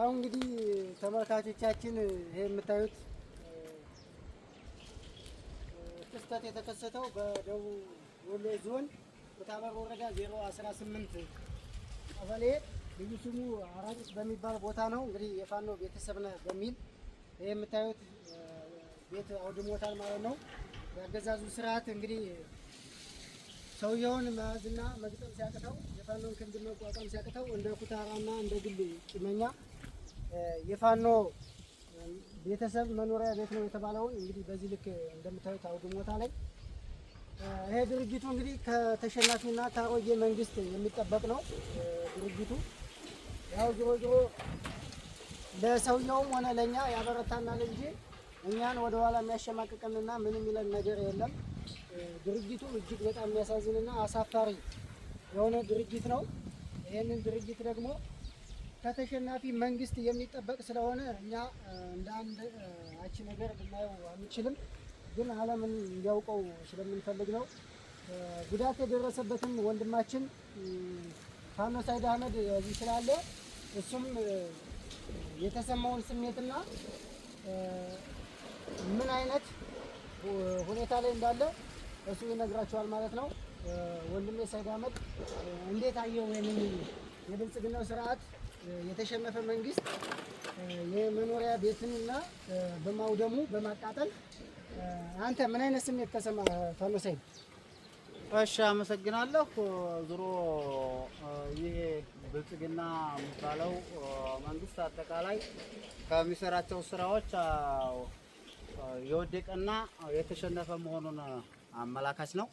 ያው እንግዲህ ተመልካቾቻችን ይሄ የምታዩት ክስተት የተከሰተው በደቡብ ወሎ ዞን በታበር ወረዳ 018 ቀበሌ ልዩ ስሙ አራቂት በሚባል ቦታ ነው። እንግዲህ የፋኖ ቤተሰብ ነህ በሚል ይሄ የምታዩት ቤት አውድሞታል ማለት ነው። ያገዛዙ ስርዓት እንግዲህ ሰውየውን መያዝና መግጠም ሲያቅተው የፋኖን ክንድ መቋቋም ሲያቅተው እንደ ኩታራና እንደ ግል ጭመኛ የፋኖ ቤተሰብ መኖሪያ ቤት ነው የተባለውን እንግዲህ በዚህ ልክ እንደምታዩት አውድሞታ ላይ ይሄ ድርጊቱ እንግዲህ ከተሸናፊና ከአሮጌ መንግስት የሚጠበቅ ነው። ድርጊቱ ያው ዞሮ ለሰውየውም ሆነ ለእኛ ያበረታናል እንጂ እኛን ወደኋላ የሚያሸማቅቀንና ምንም ይለን ነገር የለም። ድርጊቱ እጅግ በጣም የሚያሳዝንና አሳፋሪ የሆነ ድርጊት ነው። ይህንን ድርጊት ደግሞ ከተሸናፊ መንግስት የሚጠበቅ ስለሆነ እኛ እንደ አንድ አቺ ነገር ልናየው አንችልም፣ ግን ዓለምን እንዲያውቀው ስለምንፈልግ ነው። ጉዳት የደረሰበትም ወንድማችን ፋኖ ሳይድ አህመድ እዚህ ስላለ እሱም የተሰማውን ስሜትና ምን አይነት ሁኔታ ላይ እንዳለ እሱ ይነግራቸዋል ማለት ነው። ወንድሜ ሳይድ አህመድ እንዴት አየው ይሄንን የብልጽግናው ስርዓት የተሸነፈ መንግስት የመኖሪያ ቤትንና በማውደሙ በማቃጠል አንተ ምን አይነት ስሜት ተሰማ ፋኖ ሳይድ? እሺ አመሰግናለሁ። ዞሮ ይሄ ብልጽግና የሚባለው መንግስት አጠቃላይ ከሚሰራቸው ስራዎች የወደቀና የተሸነፈ መሆኑን አመላካች ነው።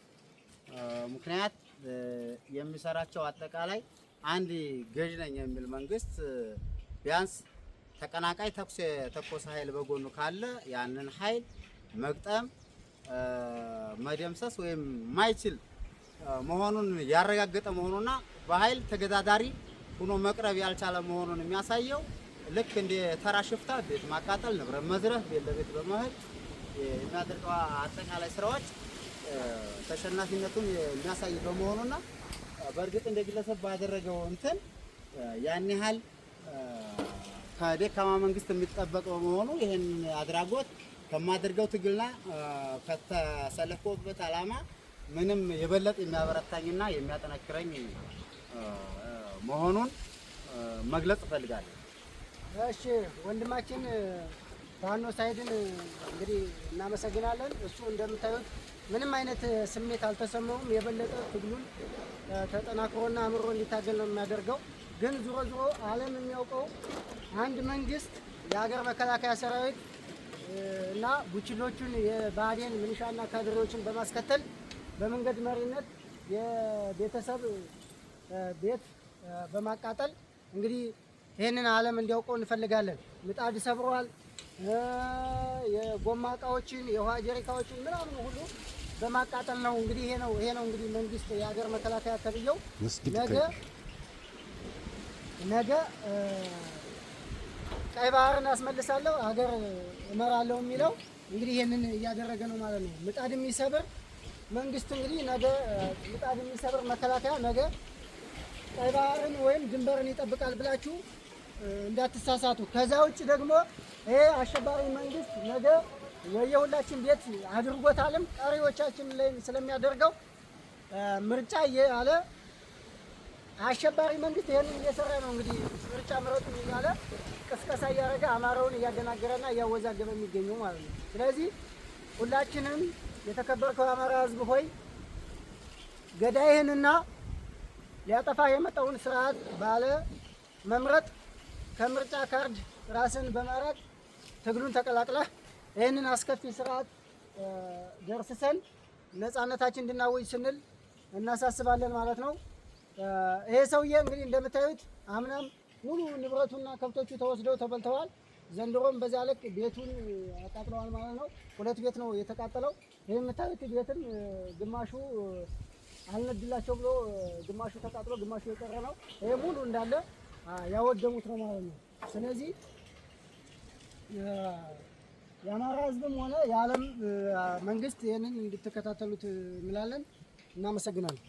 ምክንያት የሚሰራቸው አጠቃላይ አንድ ገዥ ነኝ የሚል መንግስት ቢያንስ ተቀናቃይ ተኩስ የተኮሰ ኃይል በጎኑ ካለ ያንን ኃይል መግጠም መደምሰስ ወይም ማይችል መሆኑን ያረጋገጠ መሆኑና በኃይል ተገዳዳሪ ሆኖ መቅረብ ያልቻለ መሆኑን የሚያሳየው ልክ እንደ ተራ ሽፍታ ቤት ማቃጠል፣ ንብረት መዝረፍ፣ ቤት ለቤት በመሄድ የሚያደርገው አጠቃላይ ስራዎች ተሸናፊነቱን የሚያሳይ በመሆኑና በእርግጥ እንደ ግለሰብ ባደረገው እንትን ያን ያህል ከደካማ መንግስት የሚጠበቅ በመሆኑ ይህን አድራጎት ከማደርገው ትግልና ከተሰለፍኩበት ዓላማ ምንም የበለጠ የሚያበረታኝና የሚያጠነክረኝ መሆኑን መግለጽ እፈልጋለሁ። እሺ ወንድማችን ፋኖ ሳይድን እንግዲህ እናመሰግናለን። እሱ እንደምታዩት ምንም አይነት ስሜት አልተሰማውም። የበለጠ ትግሉን ተጠናክሮና አምሮ እንዲታገል ነው የሚያደርገው። ግን ዞሮ ዓለም የሚያውቀው አንድ መንግስት የሀገር መከላከያ ሰራዊት እና ቡችሎቹን የባህዴን ምንሻና ካድሬዎችን በማስከተል በመንገድ መሪነት የቤተሰብ ቤት በማቃጠል እንግዲህ ይህንን ዓለም እንዲያውቀው እንፈልጋለን። ምጣድ ሰብሯል፣ የጎማ እቃዎችን፣ የውሃ ጀሪካዎችን ምናምን ሁሉ በማቃጠል ነው። እንግዲህ ይሄ ነው እንግዲህ መንግስት የሀገር መከላከያ ተብዬው ነገ ቀይ ባህርን አስመልሳለሁ ሀገር እመራለሁ የሚለው እንግዲህ ይሄንን እያደረገ ነው ማለት ነው። ምጣድ የሚሰብር መንግስት እንግዲህ ነገ ምጣድ የሚሰብር መከላከያ ነገ ቀይ ባህርን ወይም ድንበርን ይጠብቃል ብላችሁ እንዳትሳሳቱ። ከዛ ውጭ ደግሞ ይሄ አሸባሪ መንግስት ነገ የሁላችን ቤት አድርጎታልም ቀሪዎቻችን ላይ ስለሚያደርገው ምርጫ እያለ አሸባሪ መንግስት ይሄንን እየሰራ ነው። እንግዲህ ምርጫ ምረጡ እያለ ቅስቀሳ እያደረገ አማራውን እያደናገረና እያወዛገበ የሚገኘው ማለት ነው። ስለዚህ ሁላችንም የተከበርከው አማራ ህዝብ ሆይ ገዳይህንና ሊያጠፋ የመጣውን ስርዓት ባለ መምረጥ ከምርጫ ካርድ ራስን በማራቅ ትግሉን ተቀላቅለህ ይህንን አስከፊ ስርዓት ደርስሰን ነፃነታችን እንድናወጅ ስንል እናሳስባለን ማለት ነው። ይሄ ሰውዬ እንግዲህ እንደምታዩት አምናም ሙሉ ንብረቱና ከብቶቹ ተወስደው ተበልተዋል። ዘንድሮም በዛ ልክ ቤቱን አቃጥለዋል ማለት ነው። 2 ቤት ነው የተቃጠለው። ይሄ የምታዩት ቤትም ግማሹ አልነድላቸው ብሎ ግማሹ ተቃጥሎ ግማሹ የቀረ ነው። ይሄ ሙሉ እንዳለ ያወደሙት ነው ማለት ነው። ስለዚህ የአማራ ህዝብም ሆነ የዓለም መንግስት ይህንን እንድትከታተሉት እንላለን። እናመሰግናለን።